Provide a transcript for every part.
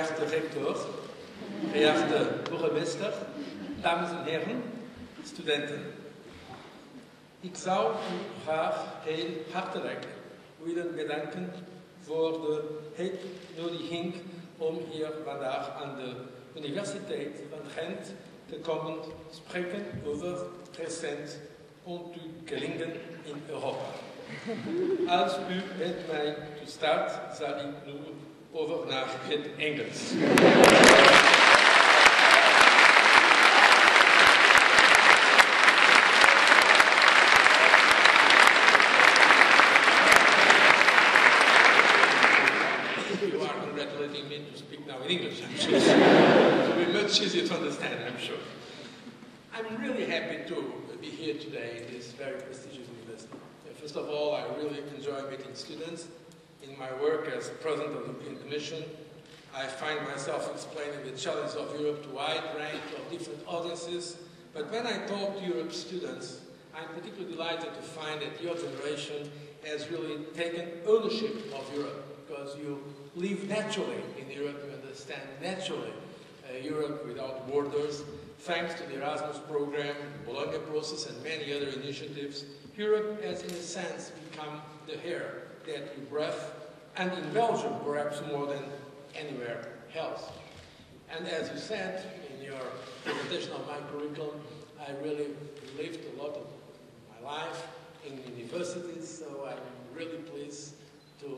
geachte Rektor, geachte Burgemeester, dames en heren, studenten. Ik zou u graag heel hartelijk willen bedanken voor de uitnodiging om hier vandaag aan de Universiteit van Gent te komen spreken over recent ontwikkelingen in Europa. Als u met mij toestaat, zal ik nu over naar het Engels. You are congratulating me to speak now in English, I'm sure. It will be much easier to understand, I'm sure. I'm really happy to be here today in this very prestigious university. First of all, I really enjoy meeting students. In my work as President of the European Commission, I find myself explaining the challenges of Europe to a wide range of different audiences. But when I talk to Europe students, I'm particularly delighted to find that your generation has really taken ownership of Europe, because you live naturally in Europe, you understand naturally Europe without borders. Thanks to the Erasmus program, the Bologna process, and many other initiatives, Europe has, in a sense, become the air that you breathe, and in Belgium, perhaps more than anywhere else. And as you said in your presentation of my curriculum, I really lived a lot of my life in universities, so I'm really pleased to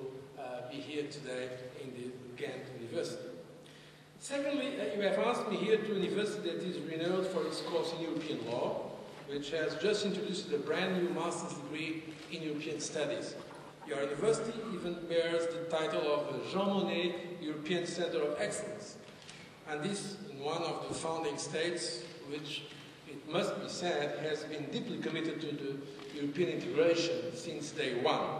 be here today in the Ghent University. Secondly, you have asked me here to a university that is renowned for its course in European law, which has just introduced a brand new master's degree in European studies. Your university even bears the title of the Jean Monnet European Center of Excellence. And this in one of the founding states, which, it must be said, has been deeply committed to the European integration since day one.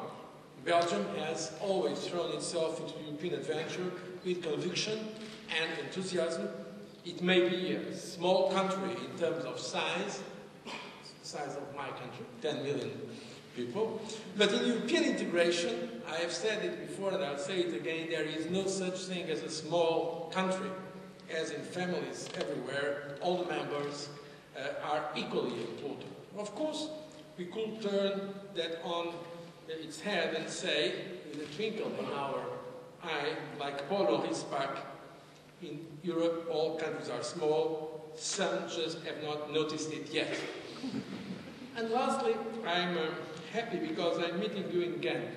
Belgium has always thrown itself into European adventure with conviction and enthusiasm. It may be a small country in terms of size of my country, 10 million people, but in European integration, I have said it before and I'll say it again, there is no such thing as a small country. As in families everywhere, all the members are equally important. Of course, we could turn that on its head and say, with a twinkle in our eye, like Paul Risbach, in Europe all countries are small, some just have not noticed it yet. And lastly, I'm happy because I'm meeting you in Ghent,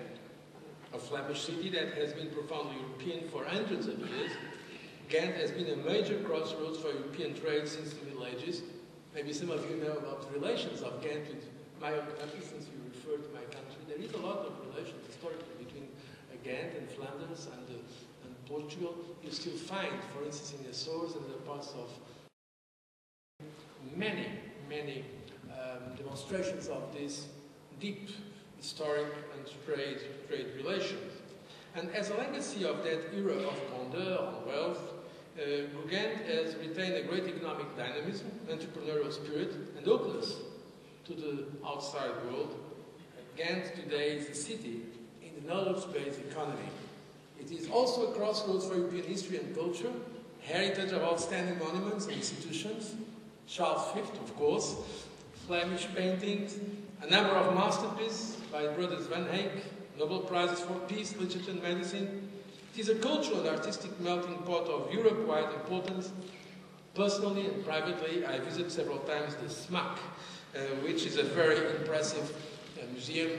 a Flemish city that has been profoundly European for hundreds of years. Ghent has been a major crossroads for European trade since the Middle Ages. Maybe some of you know about the relations of Ghent with my own country, since you referred to my country. There is a lot of relations historically between Ghent and Flanders and Portugal. You still find, for instance, in the Azores and the parts of many demonstrations of this deep historic and trade relations. And as a legacy of that era of grandeur and wealth, Ghent has retained a great economic dynamism, entrepreneurial spirit, and openness to the outside world. Ghent today is a city in the knowledge-based economy. It is also a crossroads for European history and culture, heritage of outstanding monuments and institutions, Charles V, of course, Flemish paintings, a number of masterpieces by brothers Van Eyck, Nobel Prizes for Peace, Literature and Medicine. It is a cultural and artistic melting pot of Europe-wide importance. Personally and privately, I visited several times the SMAC, which is a very impressive museum,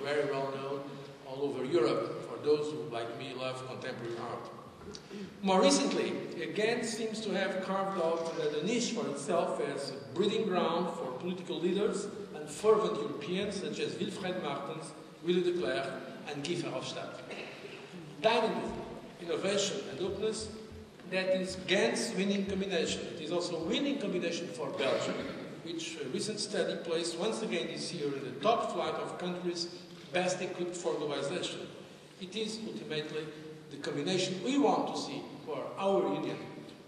very well known all over Europe, for those who, like me, love contemporary art. More recently, Ghent seems to have carved out the niche for itself as a breeding ground for political leaders and fervent Europeans such as Wilfried Martens, Willy de Clercq and Guy Verhofstadt. Dynamism, innovation and openness, that is Ghent's winning combination. It is also a winning combination for Belgium, which a recent study placed once again this year in the top flight of countries best equipped for globalization. It is ultimately the combination we want to see for our Union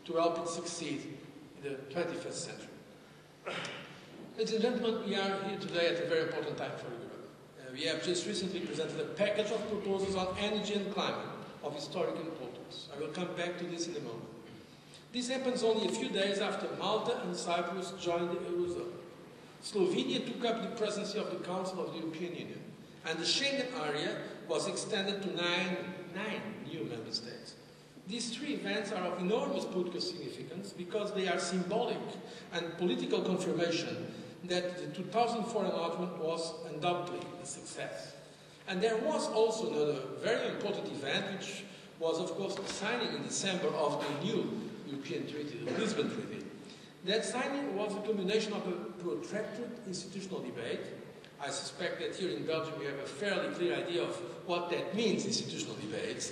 to help it succeed in the 21st century. Ladies and gentlemen, we are here today at a very important time for Europe. We have just recently presented a package of proposals on energy and climate of historic importance. Conference. I will come back to this in a moment. This happens only a few days after Malta and Cyprus joined the Eurozone. Slovenia took up the presidency of the Council of the European Union, and the Schengen area was extended to nine new member states. These three events are of enormous political significance because they are symbolic and political confirmation that the 2004 enlargement was undoubtedly a success. And there was also another very important event, which was, of course, the signing in December of the new European Treaty, the Lisbon Treaty. That signing was a culmination of a protracted institutional debate. I suspect that here in Belgium we have a fairly clear idea of what that means, institutional debates.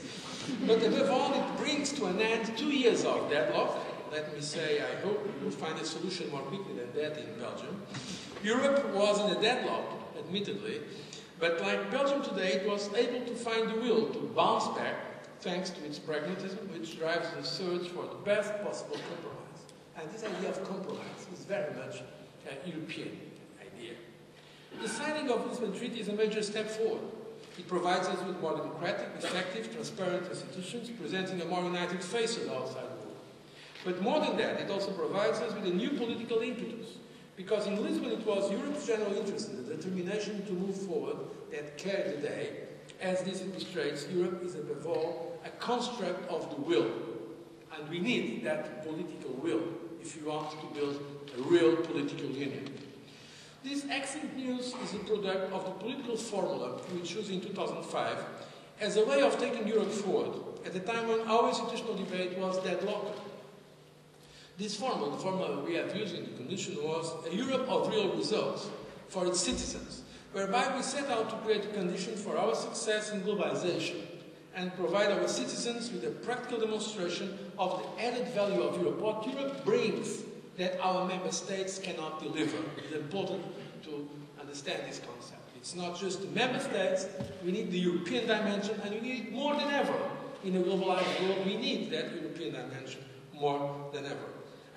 But above all, it brings to an end 2 years of deadlock. Let me say, I hope we will find a solution more quickly than that in Belgium. Europe was in a deadlock, admittedly, but like Belgium today, it was able to find the will to bounce back thanks to its pragmatism, which drives the search for the best possible compromise. And this idea of compromise is very much an European idea. The signing of the Lisbon Treaty is a major step forward. It provides us with more democratic, effective, transparent institutions, presenting a more united face to the outside world. But more than that, it also provides us with a new political impetus. Because in Lisbon it was Europe's general interest and the determination to move forward that carried the day. As this illustrates, Europe is above all a construct of the will. And we need that political will if we want to build a real political union. This excellent news is a product of the political formula we chose in 2005 as a way of taking Europe forward at a time when our institutional debate was deadlocked. This formula, the formula we have used in the Commission, was a Europe of real results for its citizens, whereby we set out to create a condition for our success in globalization and provide our citizens with a practical demonstration of the added value of Europe, what Europe brings that our member states cannot deliver. It's important to understand this concept. It's not just the member states, we need the European dimension, and we need it more than ever. In a globalized world, we need that European dimension more than ever.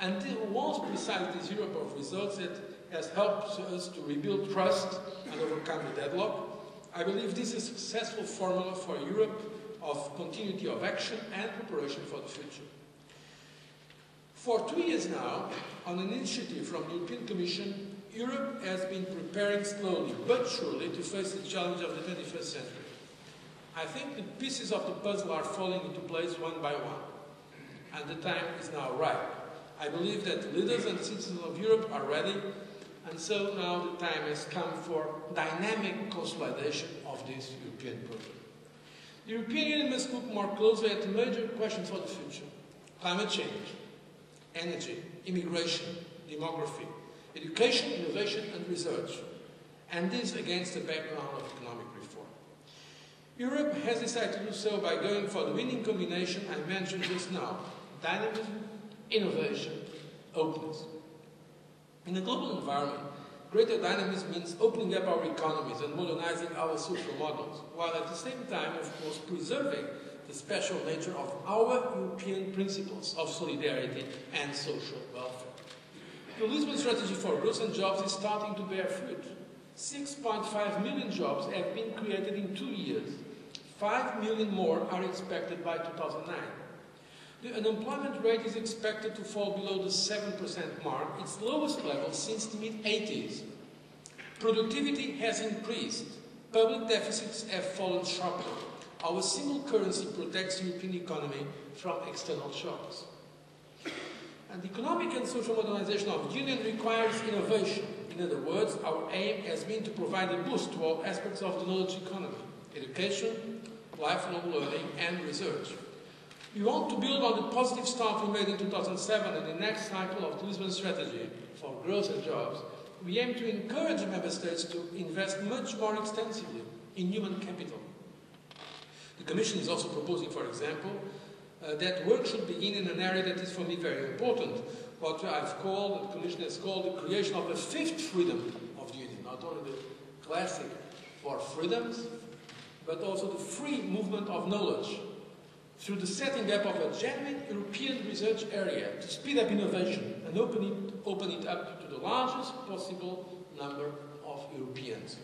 And it was precisely this Europe of results that has helped us to rebuild trust and overcome the deadlock. I believe this is a successful formula for a Europe of continuity of action and preparation for the future. For 2 years now, on an initiative from the European Commission, Europe has been preparing slowly but surely to face the challenge of the 21st century. I think the pieces of the puzzle are falling into place one by one, and the time is now right. I believe that leaders and citizens of Europe are ready, and so now the time has come for dynamic consolidation of this European project. The European Union must look more closely at the major questions for the future: climate change, energy, immigration, demography, education, innovation and research, and this against the background of economic reform. Europe has decided to do so by going for the winning combination I mentioned just now: dynamism, innovation, openness. In a global environment, greater dynamism means opening up our economies and modernizing our social models, while at the same time, of course, preserving the special nature of our European principles of solidarity and social welfare. The Lisbon Strategy for Growth and Jobs is starting to bear fruit. 6.5 million jobs have been created in 2 years. 5 million more are expected by 2009. The unemployment rate is expected to fall below the 7% mark, its lowest level since the mid-80s. Productivity has increased. Public deficits have fallen sharply. Our single currency protects the European economy from external shocks. And the economic and social modernization of the Union requires innovation. In other words, our aim has been to provide a boost to all aspects of the knowledge economy: education, lifelong learning, and research. We want to build on the positive start we made in 2007 and the next cycle of the Lisbon Strategy for Growth and Jobs. We aim to encourage member states to invest much more extensively in human capital. The Commission is also proposing, for example, that work should begin in an area that is for me very important, what the Commission has called the creation of the fifth freedom of the Union, not only the classic four freedoms, but also the free movement of knowledge, through the setting up of a genuine European research area to speed up innovation and open it up to the largest possible number of Europeans.